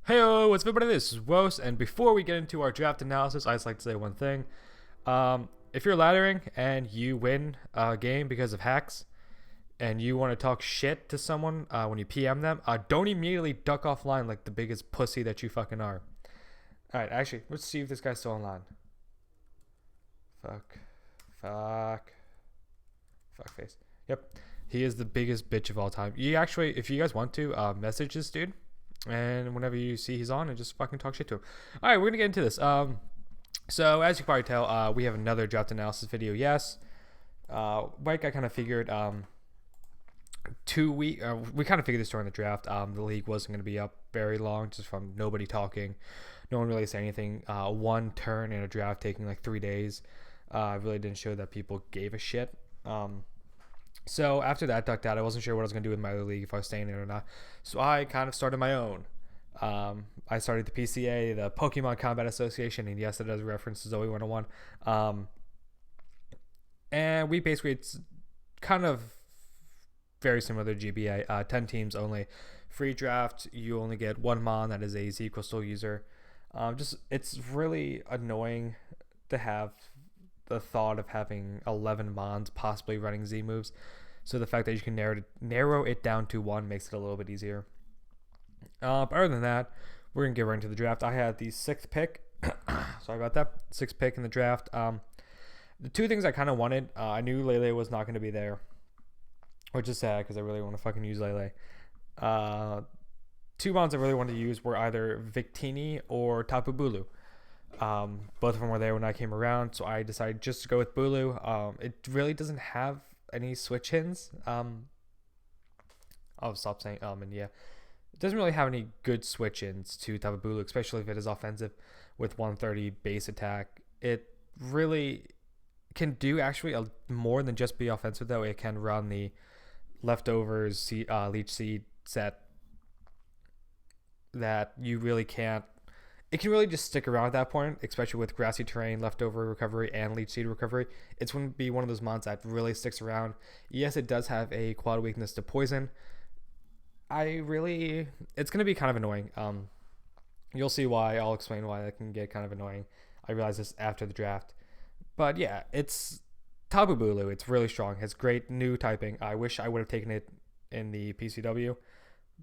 Hey, what's up, everybody? This is Wos, and before we get into our draft analysis, I just like to say one thing. If you're laddering and you win a game because of hacks, and you want to talk shit to someone when you PM them, don't immediately duck offline like the biggest pussy that you fucking are. Alright, actually, let's see if this guy's still online. Fuck. Fuck. Fuck face. Yep. He is the biggest bitch of all time. You actually, if you guys want to, message this dude. And whenever you see he's on, and just fucking talk shit to him. All right, we're gonna get into this. So as you can probably tell, we have another draft analysis video. Yes, like I kind of figured, 2 week. We kind of figured this during the draft. The league wasn't gonna be up very long, just from nobody talking, no one really saying anything. One turn in a draft taking like 3 days. Really didn't show that people gave a shit. So after that ducked out, I wasn't sure what I was going to do with my other league, if I was staying in it or not. So I kind of started my own. I started the PCA, the Pokemon Combat Association, and yes, it does reference to Zoe 101. And we basically, it's kind of very similar to GBA. 10 teams only. Free draft, you only get one Mon that is a Z Crystal user. It's really annoying to have the thought of having 11 Mons possibly running Z moves. So the fact that you can narrow it down to one makes it a little bit easier. But other than that, we're going to get right into the draft. I had the 6th pick. Sorry about that. 6th pick in the draft. The two things I kind of wanted, I knew Lele was not going to be there, which is sad because I really want to fucking use Lele. Two Mons I really wanted to use were either Victini or Tapu Bulu. Both of them were there when I came around, so I decided just to go with Bulu. It really doesn't have any switch-ins. I'll stop saying and yeah. It doesn't really have any good switch-ins to Tapu Bulu, especially if it is offensive with 130 base attack. It really can do actually more than just be offensive, though. It can run the leftovers Leech Seed set that you really can't. It can really just stick around at that point, especially with grassy terrain, leftover recovery, and leech seed recovery. It's going to be one of those mons that really sticks around. Yes, it does have a quad weakness to poison. It's going to be kind of annoying. You'll see why. I'll explain why that can get kind of annoying. I realized this after the draft. But yeah, it's Tapu Bulu. It's really strong. Has great new typing. I wish I would have taken it in the PCW,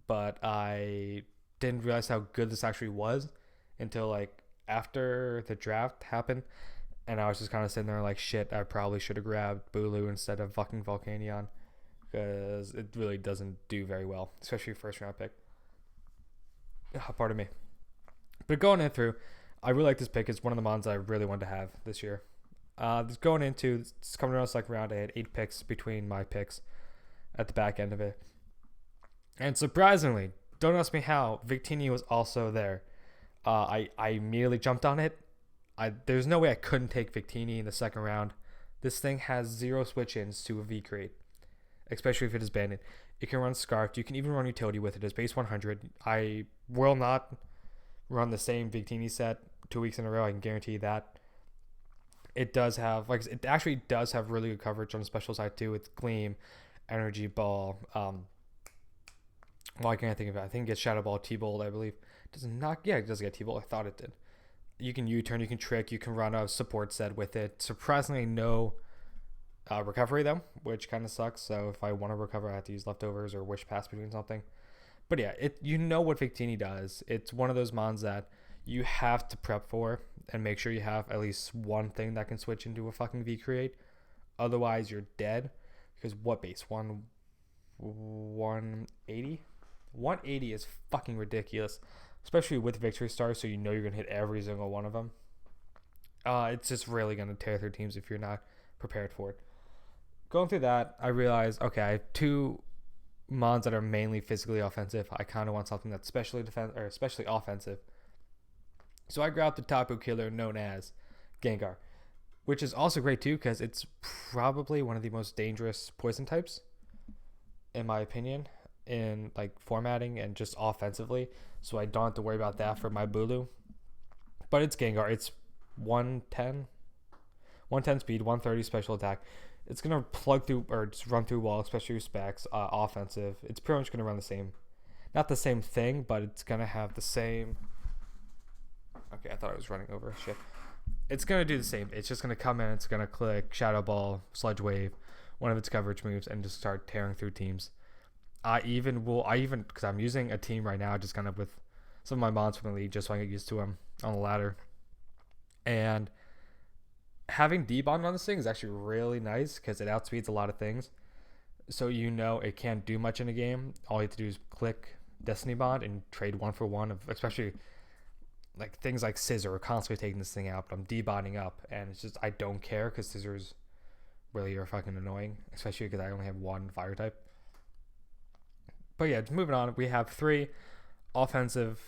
but I didn't realize how good this actually was until like after the draft happened, and I was just kind of sitting there like, shit, I probably should have grabbed Bulu instead of fucking Volcanion, because it really doesn't do very well, especially first round pick. Pardon me. But going in through, I really like this pick. It's one of the mons I really wanted to have this year. Coming around the second round, I had 8 picks between my picks at the back end of it, and surprisingly, don't ask me how, Victini was also there. I immediately jumped on it. There's no way I couldn't take Victini in the second round. This thing has 0 switch-ins to a V-Crate, especially if it is banded. It can run Scarfed. You can even run Utility with it as base 100. I will not run the same Victini set 2 weeks in a row. I can guarantee that. It actually does have really good coverage on the special side too, with Gleam, Energy Ball. Why can't I think of it? I think it gets Shadow Ball, T-Bolt, I believe. Does not? Yeah, it does get T-Bolt. I thought it did. You can U-turn, you can trick, you can run a support set with it. Surprisingly, no recovery though, which kind of sucks. So if I want to recover, I have to use leftovers or wish pass between something. But yeah, you know what Victini does. It's one of those mons that you have to prep for and make sure you have at least one thing that can switch into a fucking V-Create. Otherwise, you're dead. Because what base? 180? 180 is fucking ridiculous, especially with Victory Stars, so you know you're going to hit every single one of them. It's just really going to tear through teams if you're not prepared for it. Going through that, I realized, okay, I have 2 mons that are mainly physically offensive. I kind of want something that's especially offensive. So I grabbed the Tapu Killer known as Gengar, which is also great too because it's probably one of the most dangerous poison types, in my opinion, in like formatting and just offensively. So I don't have to worry about that for my Bulu. But it's Gengar. It's 110 speed, 130 special attack. It's going to plug through or just run through wall, especially with specs, offensive. It's pretty much going to run the same. not the same thing, but it's gonna have the same. Okay, I thought I was running over. Shit. It's gonna do the same. It's just gonna come in. It's gonna click Shadow Ball, Sludge Wave, one of its coverage moves, and just start tearing through teams. I even because I'm using a team right now, just kind of with some of my mods from the league, just so I can get used to them on the ladder. And having debond on this thing is actually really nice because it outspeeds a lot of things. So it can't do much in a game. All you have to do is click Destiny Bond and trade 1-for-1 of especially like things like Scissor are constantly taking this thing out, but I'm debonding up, and it's just I don't care because Scissors really are fucking annoying, especially because I only have one fire type. But yeah, moving on, we have 3 offensive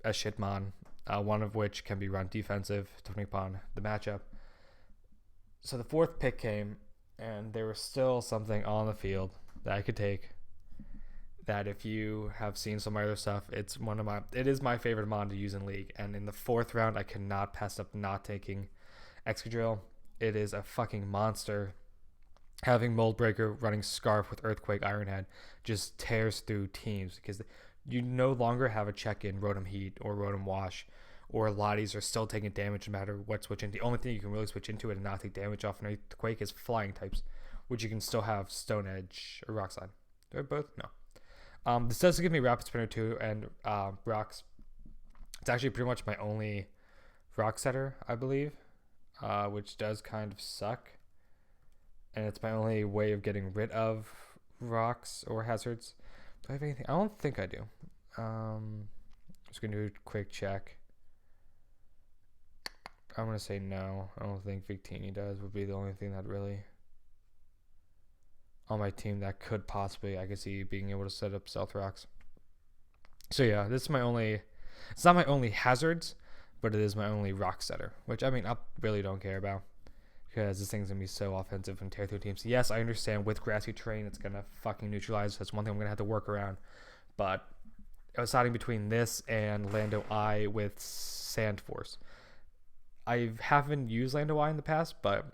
as shitmon, one of which can be run defensive depending upon the matchup. So the 4th pick came, and there was still something on the field that I could take. That if you have seen some of my other stuff, it is my favorite mod to use in League. And in the 4th round, I cannot pass up not taking Excadrill. It is a fucking monster. Having Moldbreaker running Scarf with Earthquake Ironhead just tears through teams because you no longer have a check-in Rotom Heat or Rotom Wash, or Lotties are still taking damage no matter what switch into. The only thing you can really switch into it and not take damage off an Earthquake is flying types, which you can still have Stone Edge or Rock Slide. Do I both? No. This does give me Rapid Spinner too, and Rocks. It's actually pretty much my only Rock Setter, I believe, which does kind of suck. And it's my only way of getting rid of rocks or hazards. Do I have anything? I don't think I do. Just going to do a quick check. I'm going to say no. I don't think Victini does. Would be the only thing that really on my team that could possibly, I could see being able to set up Stealth Rocks. So yeah, this is my only, it's not my only hazards, but it is my only rock setter, which I mean, I really don't care about because this thing's going to be so offensive and tear through teams. Yes, I understand with grassy terrain, it's going to fucking neutralize. That's one thing I'm going to have to work around. But I was deciding between this and Lando Eye with Sand Force. I haven't used Lando Eye in the past, but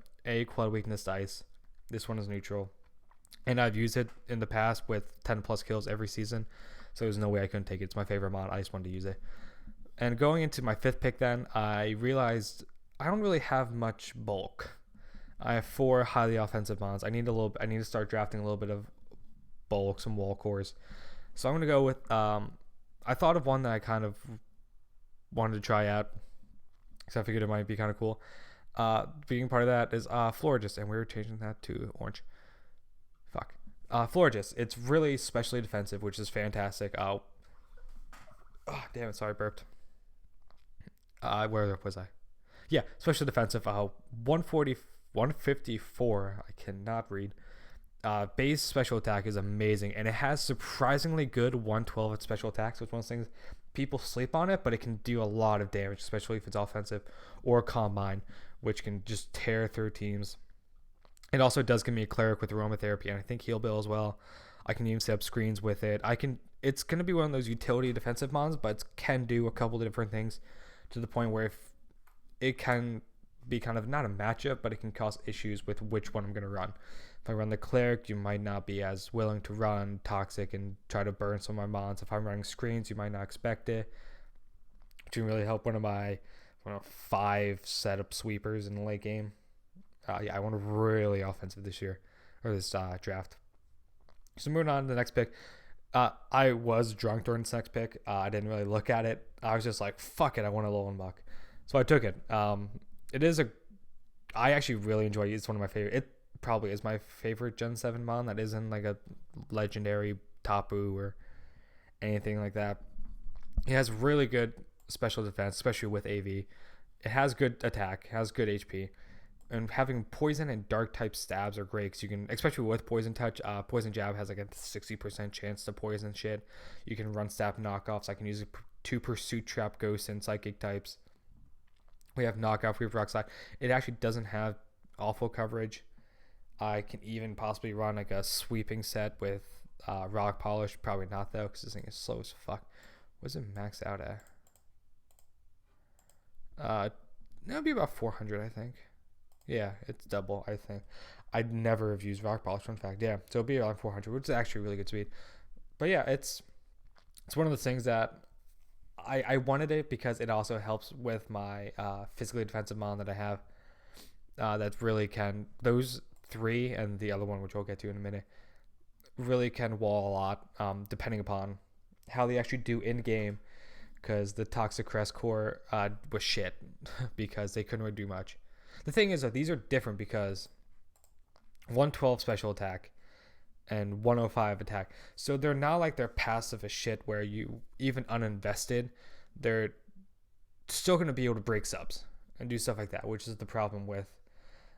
Quad Weakness Dice. This one is neutral. And I've used it in the past with 10 plus kills every season. So there's no way I couldn't take it. It's my favorite mod. I just wanted to use it. And going into my 5th pick then, I realized I don't really have much bulk. I have 4 highly offensive mods. I need to start drafting a little bit of bulk, some wall cores. So I'm going to go with, I thought of one that I kind of wanted to try out. So I figured it might be kind of cool. Being part of that is Florigist, and we were changing that to orange. Fuck. Florigist. It's really specially defensive, which is fantastic. Oh, damn it. Sorry, burped. Where was I? Yeah, specially defensive. 154. I cannot read. Base special attack is amazing, and it has surprisingly good 112 at special attacks, which one of those things people sleep on it, but it can do a lot of damage, especially if it's offensive or combine, which can just tear through teams. It also does give me a cleric with aromatherapy, and I think heal bill as well. I can even set up screens with it. It's going to be one of those utility defensive mons, but it can do a couple of different things to the point where if it can be kind of not a matchup, but it can cause issues with which one I'm going to run. If I run the cleric, you might not be as willing to run toxic and try to burn some of my mons. If I'm running screens, you might not expect it. Which can really help one of my 5 setup sweepers in the late game. I want really offensive this year, or this draft. So moving on to the next pick. I was drunk during this next pick. I didn't really look at it. I was just like, fuck it, I want a Alolan Buck. So I took it. I actually really enjoy it. It's one of my favorite. It probably is my favorite Gen 7 mon that isn't like a legendary Tapu or anything like that. It has really good special defense, especially with AV. It has good attack, has good HP. And having poison and dark type stabs are great because you can, especially with poison touch, poison jab has like a 60% chance to poison shit. You can run stab knockoffs. I can use 2 pursuit trap ghosts and psychic types. We have knockoff, we have rock slide. It actually doesn't have awful coverage. I can even possibly run like a sweeping set with rock polish. Probably not though, because this thing is slow as fuck. What is it maxed out at? It'll be about 400, I think. Yeah, it's double, I think. I'd never have used rock polish, fun fact. Yeah, so it'll be around 400, which is actually really good speed. But yeah, It's one of those things that I wanted it because it also helps with my physically defensive mon that I have. That really can, those three and the other one, which we'll get to in a minute, really can wall a lot, depending upon how they actually do in game. Because the Toxic Crest core was shit because they couldn't really do much. The thing is that these are different because 112 special attack and 105 attack. So they're not like they're passive as shit where you, even uninvested, they're still going to be able to break subs and do stuff like that, which is the problem with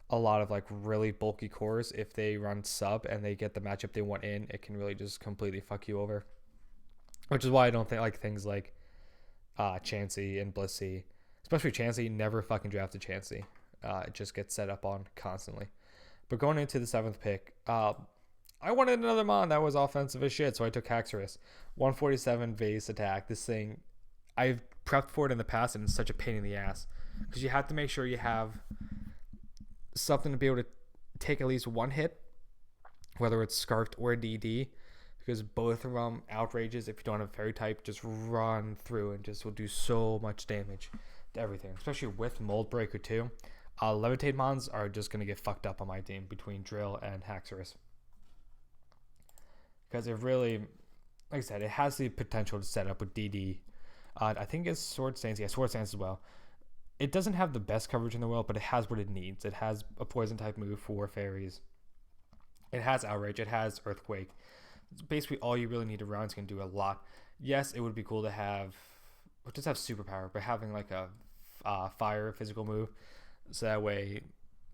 a lot of like really bulky cores. If they run sub and they get the matchup they want in, it can really just completely fuck you over. Which is why I don't think like things like Chansey and Blissey, especially Chansey, never fucking drafted Chansey. It just gets set up on constantly. But going into the 7th pick, I wanted another mon that was offensive as shit, so I took Haxorus. 147 vase attack. This thing, I've prepped for it in the past, and it's such a pain in the ass. Because you have to make sure you have something to be able to take at least one hit, whether it's Scarfed or DD, because both of them outrages. If you don't have fairy type, just run through and just will do so much damage to everything, especially with Mold Breaker too. Levitate mons are just going to get fucked up on my team between Drill and Haxorus. Because it really, like I said, it has the potential to set up with DD. I think it's Sword Stance. Yeah, Sword Stance as well. It doesn't have the best coverage in the world, but it has what it needs. It has a poison type move for fairies. It has Outrage. It has Earthquake. It's basically all you really need to run. It's going to do a lot. Yes, it would be cool to have, just have superpower, but having like a fire physical move, so that way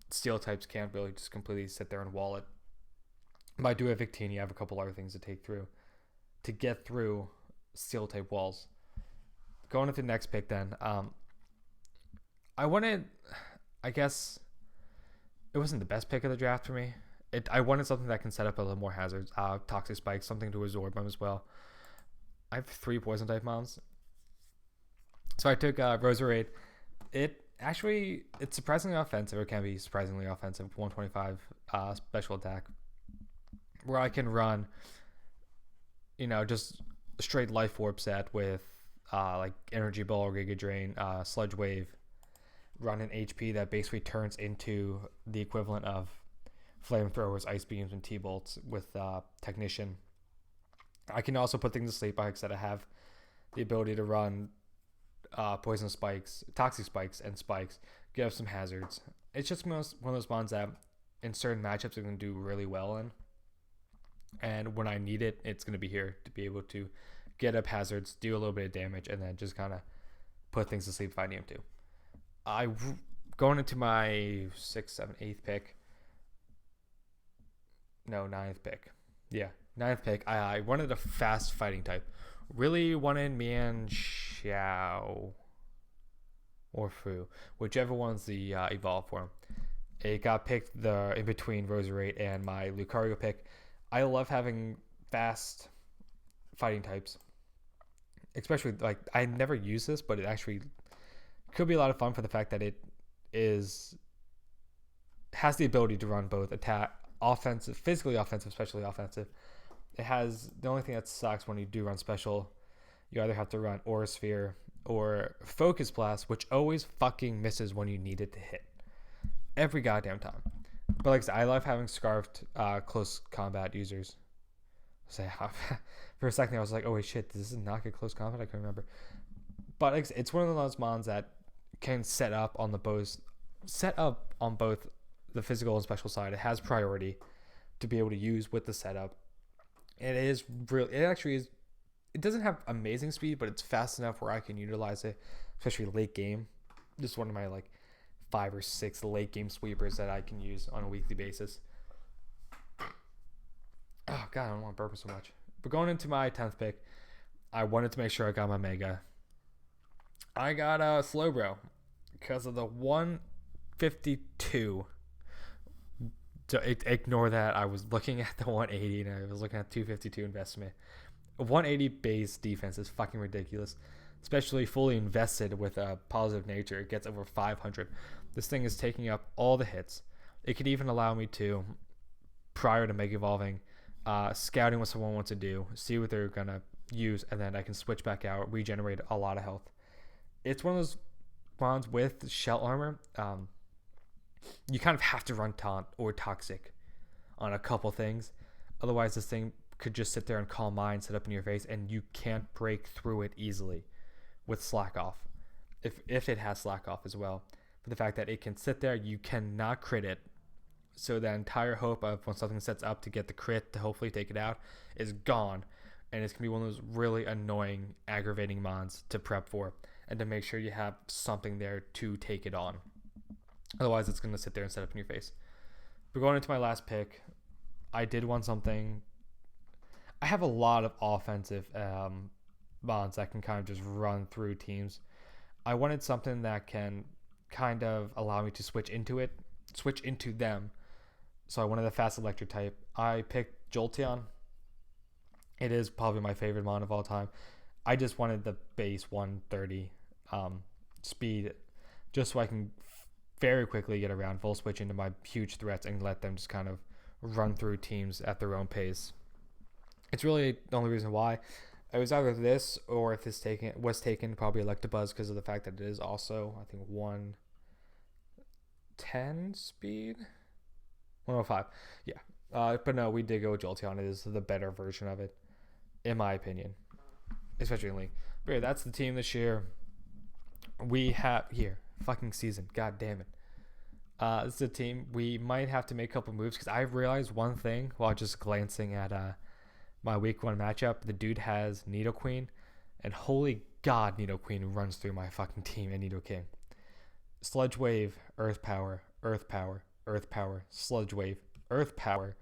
steel types can't really just completely sit there and wall it. But I do have Victini. I have a couple other things to take through to get through steel type walls. Going into the next pick then, I wanted, I guess it wasn't the best pick of the draft for me. I wanted something that can set up a little more hazards. Toxic Spikes, something to absorb them as well. I have 3 poison type mons. So I took Roserade. It's surprisingly offensive. It can be surprisingly offensive. 125 special attack. Where I can run, just a straight Life Orb set with like Energy Ball, Giga Drain, Sludge Wave. Run an HP that basically turns into the equivalent of Flamethrowers, Ice Beams, and T-Bolts with Technician. I can also put things to sleep. Like I said, I have the ability to run Poison Spikes, Toxic Spikes, and Spikes. Get up some hazards. It's just one of those mons that in certain matchups it can do really well in. And when I need it, it's going to be here to be able to get up hazards, do a little bit of damage, and then just kind of put things to sleep if I need to. Going into my 6th, 7th, 8th pick. No, 9th pick. Yeah, 9th pick. I wanted a fast fighting type. Really wanted Mian Xiao or Fu, whichever one's the evolve form. It got picked in between Roserade and my Lucario pick. I love having fast fighting types, especially like I never use this, but it actually could be a lot of fun for the fact that it has the ability to run both attack, offensive, physically offensive, especially offensive. It has the only thing that sucks when you do run special, you either have to run Aura Sphere or Focus Blast, which always fucking misses when you need it to hit every goddamn time. But like I said, I love having scarfed close combat users. So for a second I was like, oh wait, shit, does this not get close combat? I can't remember. But it's one of those mons that can set up on both the physical and special side. It has priority to be able to use with the setup. It doesn't have amazing speed, but it's fast enough where I can utilize it, especially late game. Just one of my like 5 or 6 late game sweepers that I can use on a weekly basis. Oh god, I don't want to burp so much. But going into my 10th pick, I wanted to make sure I got my Mega. I got a Slowbro because of the 152. Ignore that. I was looking at the 180 and I was looking at 252 investment. A 180 base defense is fucking ridiculous, especially fully invested with a positive nature. It gets over 500. This thing is taking up all the hits. It could even allow me to, prior to Mega Evolving, scouting what someone wants to do, see what they're gonna use, and then I can switch back out, regenerate a lot of health. It's one of those mons with shell armor. You kind of have to run taunt or toxic on a couple things. Otherwise, this thing could just sit there and calm mine, set up in your face, and you can't break through it easily with slack off. If it has slack off as well. But the fact that it can sit there, you cannot crit it. So the entire hope of when something sets up to get the crit to hopefully take it out is gone. And it's going to be one of those really annoying, aggravating mons to prep for and to make sure you have something there to take it on. Otherwise, it's going to sit there and set up in your face. But going into my last pick, I did want something. I have a lot of offensive mons that can kind of just run through teams. I wanted something that can kind of allow me to switch into them. So I wanted a fast electric type. I picked Jolteon. It is probably my favorite mon of all time. I just wanted the base 130 speed just so I can very quickly get around, full switch into my huge threats and let them just kind of run through teams at their own pace. It's really the only reason why. It was either this or if this was taken, probably Electabuzz because of the fact that it is also, I think, 110 speed? 105. Yeah. But no, we did go with Jolteon. It is the better version of it, in my opinion. Especially in League. But yeah, that's the team this year. We have here. Fucking season. God damn it. This is a team. We might have to make a couple moves because I realized one thing while just glancing at my week 1 matchup. The dude has Nidoqueen, and holy god, Nidoqueen runs through my fucking team and Nidoking. Sludge Wave, Earth Power, Earth Power, Earth Power, Sludge Wave, Earth Power,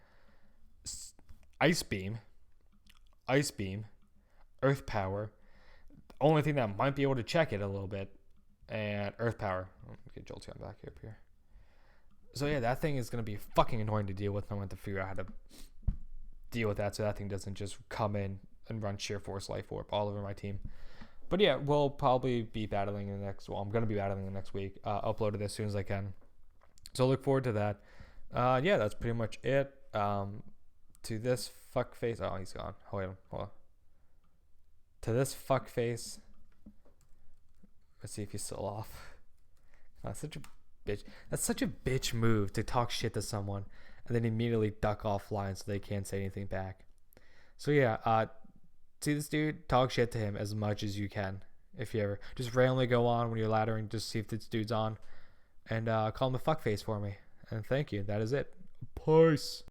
Ice Beam, Earth Power. The only thing that might be able to check it a little bit, and Earth Power. Get Jolteon back up here. So yeah, that thing is going to be fucking annoying to deal with. I'm going to have to figure out how to deal with that so that thing doesn't just come in and run Sheer Force Life Orb all over my team. But yeah, we'll probably be battling in the next, I'm going to be battling the next week. Upload it as soon as I can. So look forward to that. Yeah, that's pretty much it. To this fuckface. Oh, he's gone. Hold on. To this fuckface. Let's see if he's still off. That's such a bitch. That's such a bitch move to talk shit to someone and then immediately duck offline so they can't say anything back. So yeah, see this dude, talk shit to him as much as you can. If you ever just randomly go on when you're laddering, just see if this dude's on, and call him a fuckface for me. And thank you. That is it. Peace.